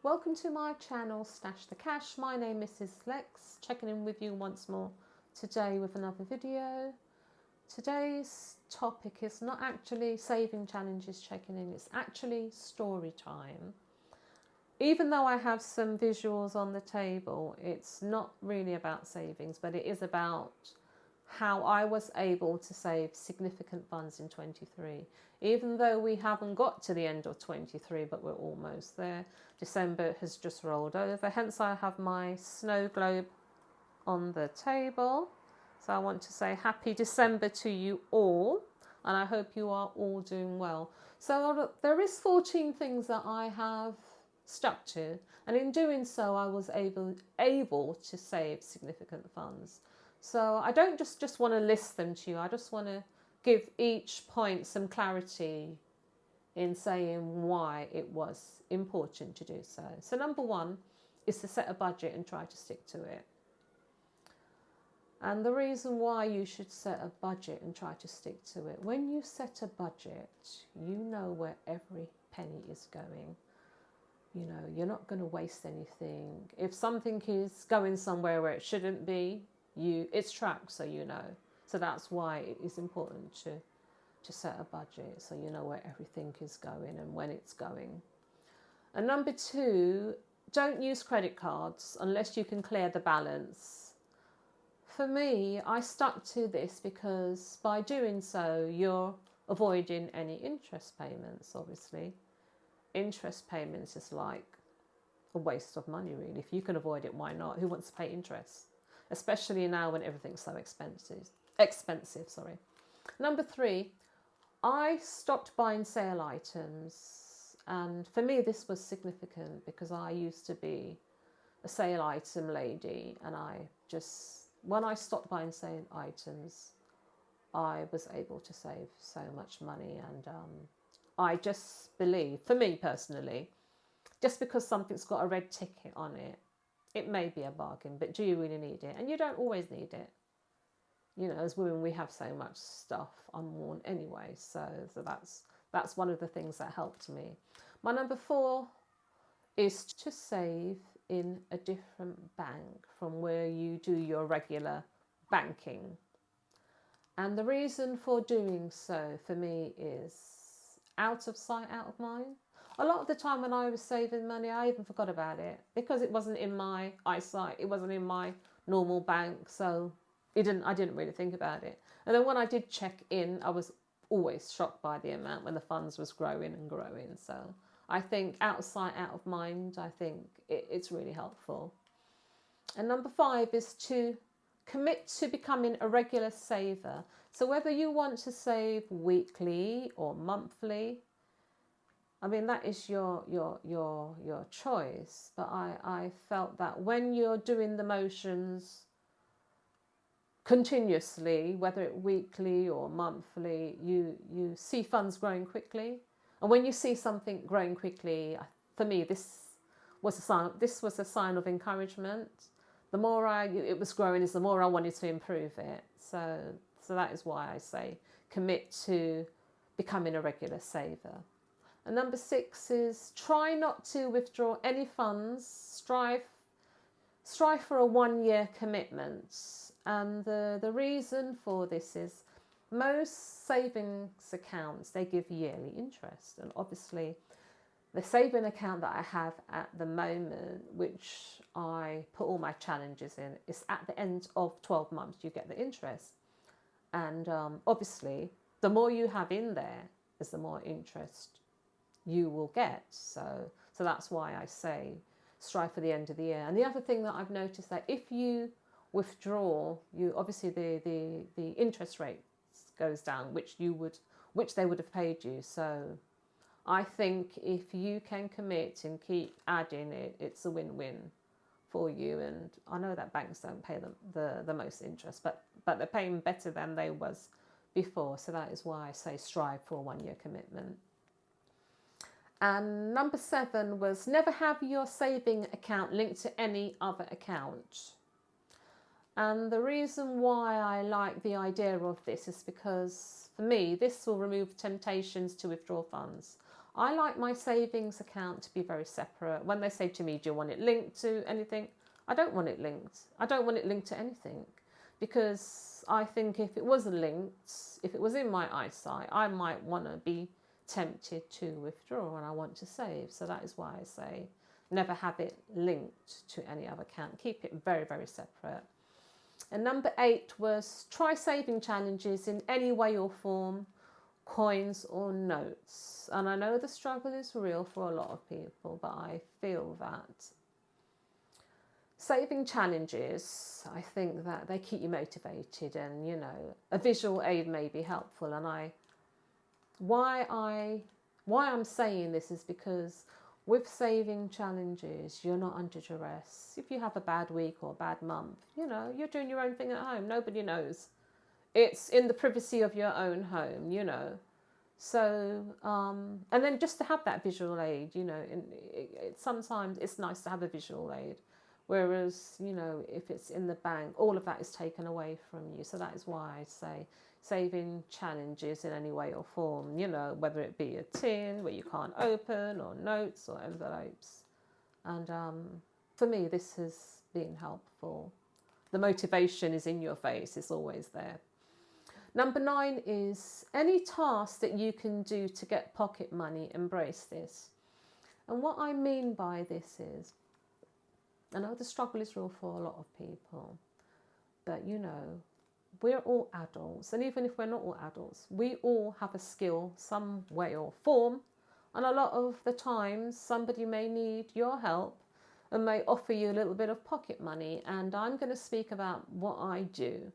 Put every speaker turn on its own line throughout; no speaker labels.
welcome to my channel Stash the Cash. My name is Mrs. Lex, checking in with you once more today with another video. Today's topic is not actually saving challenges checking in, it's actually story time. Even though I have some visuals on the table, it's not really about savings, but it is about how I was able to save significant funds in 23. Even though we haven't got to the end of 23, but we're almost there. December has just rolled over, hence I have my snow globe on the table. So I want to say happy December to you all, and I hope you are all doing well. So there is 14 things that I have stuck to, and in doing so I was able to save significant funds. So I don't just want to list them to you, I just want to give each point some clarity in saying why it was important to do so. So number one is to set a budget and try to stick to it. And the reason why you should set a budget and try to stick to it, when you set a budget, you know where every penny is going. You know, you're not going to waste anything. If something is going somewhere where it shouldn't be, it's tracked, so you know. So that's why it is important to set a budget, so you know where everything is going and when it's going. And number two, don't use credit cards unless you can clear the balance. For me, I stuck to this because by doing so, you're avoiding any interest payments, obviously. Interest payments is like a waste of money, really. If you can avoid it, why not? Who wants to pay interest? Especially now when everything's so expensive. Number three, I stopped buying sale items. And for me, this was significant because I used to be a sale item lady. And when I stopped buying sale items, I was able to save so much money. And I just believe, for me personally, just because something's got a red ticket on it, it may be a bargain, but do you really need it? And you don't always need it. You know, as women, we have so much stuff unworn anyway. So that's one of the things that helped me. My number four is to save in a different bank from where you do your regular banking. And the reason for doing so for me is out of sight, out of mind. A lot of the time when I was saving money, I even forgot about it because it wasn't in my eyesight. It wasn't in my normal bank. So I didn't really think about it. And then when I did check in, I was always shocked by the amount when the funds was growing and growing. So I think out of sight, out of mind, I think it's really helpful. And number five is to commit to becoming a regular saver. So whether you want to save weekly or monthly, I mean, that is your choice. But I felt that when you're doing the motions continuously, whether it weekly or monthly, you see funds growing quickly. And when you see something growing quickly, for me, this was a sign of encouragement. The more it was growing, is the more I wanted to improve it. So that is why I say commit to becoming a regular saver. And number six is try not to withdraw any funds. Strive for a 1-year commitment. And the reason for this is most savings accounts, they give yearly interest. And obviously the saving account that I have at the moment, which I put all my challenges in, is at the end of 12 months, you get the interest. And obviously the more you have in there is the more interest you will get. So that's why I say strive for the end of the year. And the other thing that I've noticed, that if you withdraw, you obviously the interest rate goes down, which they would have paid you. So I think if you can commit and keep adding it's a win-win for you. And I know that banks don't pay the most interest, but they're paying better than they was before. So that is why I say strive for a 1-year commitment. And number 7 was never have your saving account linked to any other account. And the reason why I like the idea of this is because for me, this will remove temptations to withdraw funds. I like my savings account to be very separate. When they say to me, do you want it linked to anything? I don't want it linked. I don't want it linked to anything, because I think if it was linked, if it was in my eyesight, I might want to be tempted to withdraw, and I want to save. So that is why I say never have it linked to any other account. Keep it very, very separate. And number 8 was try saving challenges in any way or form, coins or notes. And I know the struggle is real for a lot of people, but I feel that saving challenges, I think that they keep you motivated, and you know, a visual aid may be helpful. And why I'm saying this is because with saving challenges, you're not under duress. If you have a bad week or a bad month, you know, you're doing your own thing at home. Nobody knows. It's in the privacy of your own home, you know. So, and then just to have that visual aid, you know, sometimes it's nice to have a visual aid. Whereas, you know, if it's in the bank, all of that is taken away from you. So that is why I say saving challenges in any way or form, you know, whether it be a tin where you can't open, or notes or envelopes. And for me, this has been helpful. The motivation is in your face, it's always there. Number 9 is any task that you can do to get pocket money, embrace this. And what I mean by this is, I know the struggle is real for a lot of people, but you know, we're all adults, and even if we're not all adults, we all have a skill some way or form, and a lot of the times somebody may need your help and may offer you a little bit of pocket money. And I'm going to speak about what I do.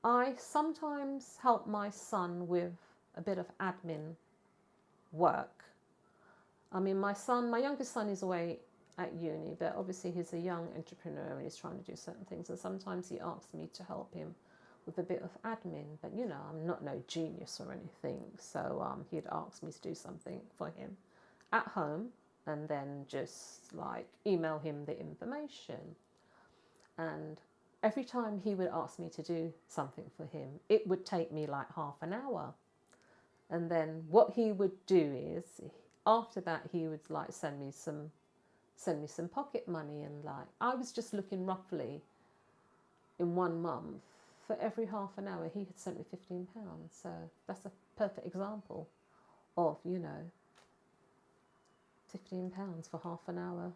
I sometimes help my son with a bit of admin work. I mean, my youngest son is away at uni, but obviously he's a young entrepreneur and he's trying to do certain things, and sometimes he asks me to help him with a bit of admin. But you know, I'm not no genius or anything, so he'd ask me to do something for him at home, and then just like email him the information. And every time he would ask me to do something for him, it would take me like half an hour. And then what he would do is, after that, he would like send me some pocket money. And like, I was just looking roughly in 1 month, for every half an hour he had sent me £15. So that's a perfect example of, you know, £15 for half an hour.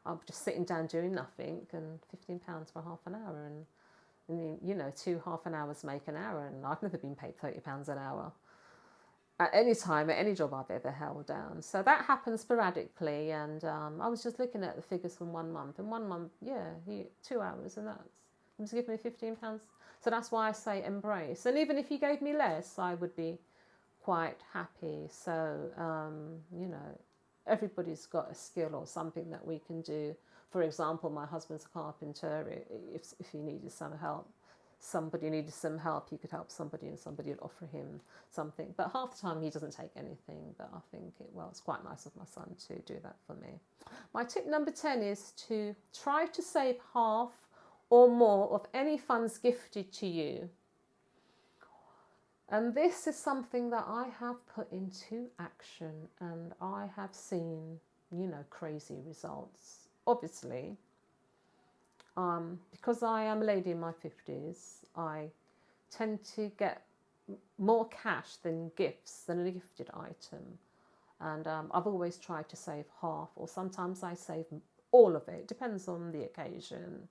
I'm just sitting down doing nothing, and £15 for half an hour. And you know, 2 half an hours make an hour, and I've never been paid £30 an hour at any time, at any job I've ever held down. So that happens sporadically. And I was just looking at the figures from 1 month. In 1 month, yeah, 2 hours, and he was giving me £15. So that's why I say embrace. And even if he gave me less, I would be quite happy. So, you know, everybody's got a skill or something that we can do. For example, my husband's a carpenter. If he needed some help, somebody needed some help, he could help somebody, and somebody would offer him something. But half the time he doesn't take anything. But I think it's quite nice of my son to do that for me. My tip number 10 is to try to save half or more of any funds gifted to you. And this is something that I have put into action, and I have seen, you know, crazy results. Obviously, because I am a lady in my 50s, I tend to get more cash than gifts, than a gifted item. And I've always tried to save half, or sometimes I save all of it. Depends on the occasion.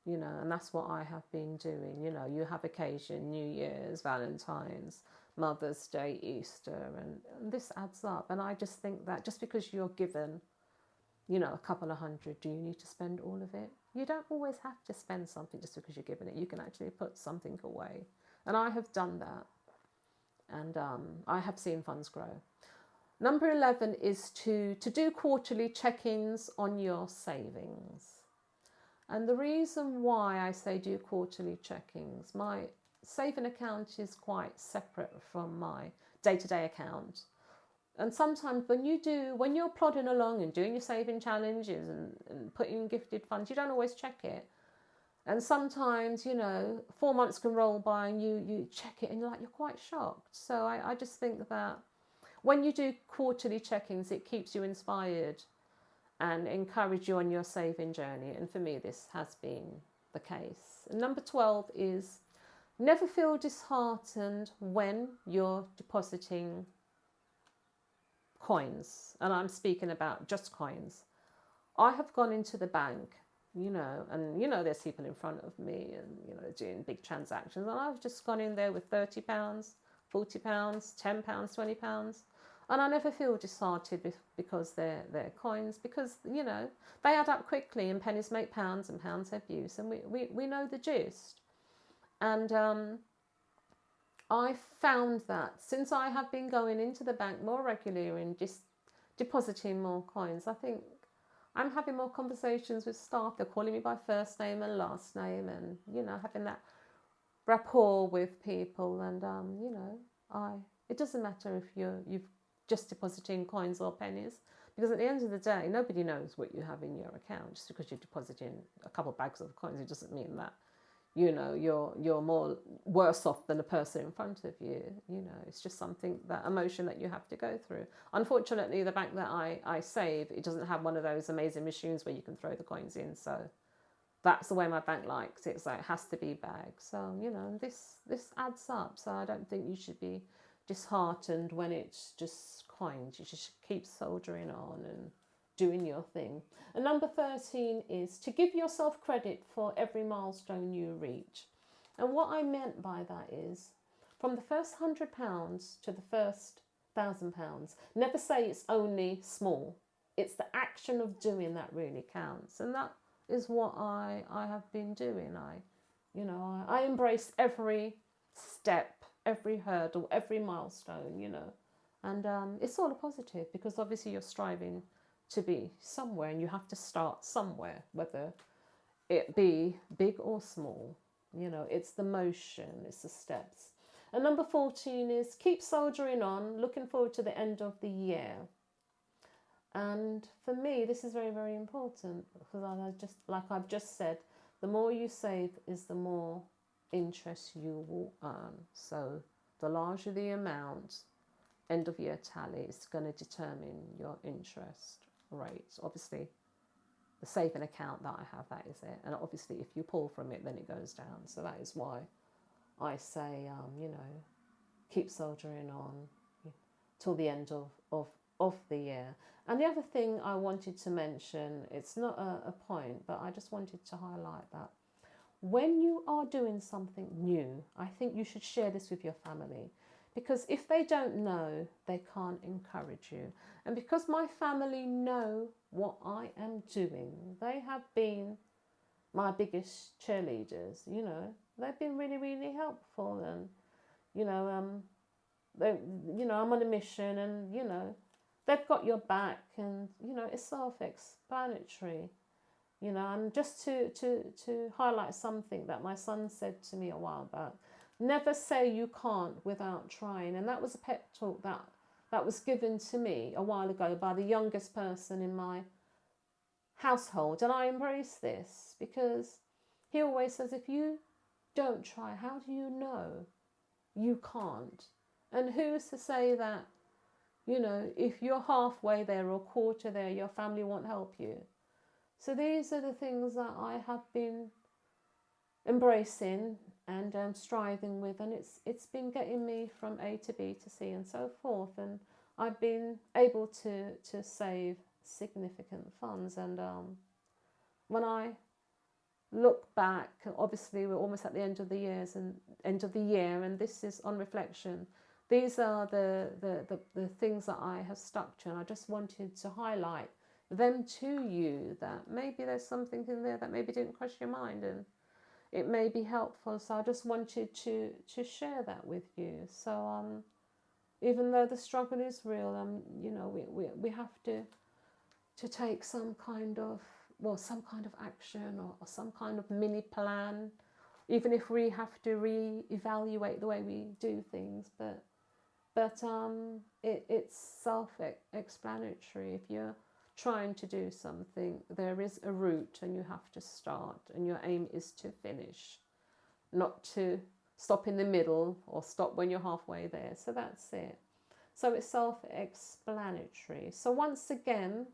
You know, and that's what I have been doing. You know, you have occasion, New Year's, Valentine's, Mother's Day, Easter, and this adds up. And I just think that just because you're given, you know, a couple of hundred, do you need to spend all of it? You don't always have to spend something just because you're given it. You can actually put something away. And I have done that. And I have seen funds grow. Number 11 is to do quarterly check-ins on your savings. And the reason why I say do quarterly check-ins, my saving account is quite separate from my day-to-day account. And sometimes when you're plodding along and doing your saving challenges and putting in gifted funds, you don't always check it. And sometimes, you know, 4 months can roll by and you check it and you're quite shocked. So I just think that when you do quarterly check-ins, it keeps you inspired and encourage you on your saving journey. And for me, this has been the case. And number 12 is never feel disheartened when you're depositing coins. And I'm speaking about just coins. I have gone into the bank, and there's people in front of me and, doing big transactions. And I've just gone in there with £30, £40, £10, £20. And I never feel disheartened because they're coins, because, they add up quickly, and pennies make pounds and pounds have use. And we know the gist. And I found that since I have been going into the bank more regularly and just depositing more coins, I think I'm having more conversations with staff. They're calling me by first name and last name, and, having that rapport with people. And, it doesn't matter if you've just depositing coins or pennies, because at the end of the day, nobody knows what you have in your account. Just because you're depositing a couple of bags of coins, it doesn't mean that, you're more worse off than the person in front of you. It's just something, that emotion that you have to go through. Unfortunately, the bank that I save, it doesn't have one of those amazing machines where you can throw the coins in. So that's the way my bank likes it. So it has to be bags. So, this adds up. So I don't think you should be disheartened when it's just coins. You just keep soldiering on and doing your thing. And number 13 is to give yourself credit for every milestone you reach. And what I meant by that is, from the first £100 to the first £1,000, never say it's only small. It's the action of doing that really counts. And that is what I have been doing. I embrace every step, every hurdle, every milestone, and it's all a positive, because obviously you're striving to be somewhere, and you have to start somewhere, whether it be big or small. It's the motion, it's the steps. And number 14 is keep soldiering on, looking forward to the end of the year. And for me, this is very, very important, because I've just said, the more you save is the more interest you will earn. So the larger the amount, end of year tally is going to determine your interest rate. Obviously, the saving account that I have, that is it. And obviously, if you pull from it, then it goes down. So that is why I say, keep soldiering on till the end of the year. And the other thing I wanted to mention, it's not a point, but I just wanted to highlight that when you are doing something new, I think you should share this with your family, because if they don't know, they can't encourage you. And because my family know what I am doing, they have been my biggest cheerleaders. They've been really, really helpful. And I'm on a mission, and they've got your back, and it's self-explanatory. And just to highlight something that my son said to me a while back, never say you can't without trying. And that was a pep talk that was given to me a while ago by the youngest person in my household. And I embrace this, because he always says, if you don't try, how do you know you can't? And who's to say that, if you're halfway there or quarter there, your family won't help you? So these are the things that I have been embracing and striving with, and it's been getting me from A to B to C and so forth. And I've been able to save significant funds. And when I look back, obviously we're almost at the end of the year, and this is on reflection. These are the things that I have stuck to, and I just wanted to highlight them to you, that maybe there's something in there that maybe didn't cross your mind, and it may be helpful. So I just wanted to share that with you. So even though the struggle is real, we have to take some kind of action, or some kind of mini plan, even if we have to re-evaluate the way we do things. But it's self-explanatory. If you're trying to do something, there is a route, and you have to start, and your aim is to finish, not to stop in the middle or stop when you're halfway there. So that's it. So it's self-explanatory. So once again,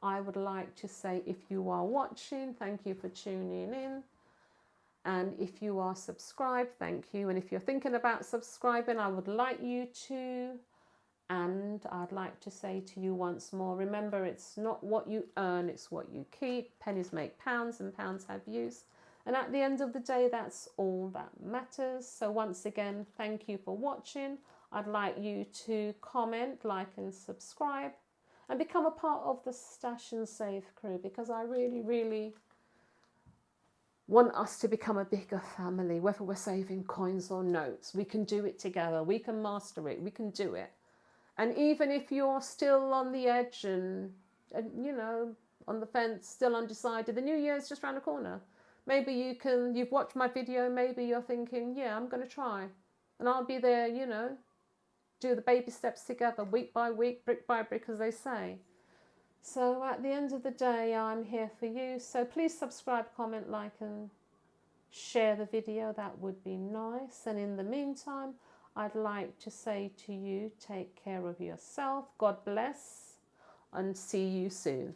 I would like to say, if you are watching, thank you for tuning in. And if you are subscribed, thank you. And if you're thinking about subscribing, I would like you to. And I'd like to say to you once more, remember, it's not what you earn, it's what you keep. Pennies make pounds and pounds have use. And at the end of the day, that's all that matters. So once again, thank you for watching. I'd like you to comment, like and subscribe and become a part of the Stash and Save crew, because I really, really want us to become a bigger family, whether we're saving coins or notes. We can do it together. We can master it. We can do it. And even if you're still on the edge and you know, on the fence, still undecided, the new year is just around the corner. Maybe you've watched my video, maybe you're thinking, yeah, I'm going to try. And I'll be there, you know, do the baby steps together, week by week, brick by brick, as they say. So at the end of the day, I'm here for you. So please subscribe, comment, like and share the video. That would be nice. And in the meantime, I'd like to say to you, take care of yourself. God bless and see you soon.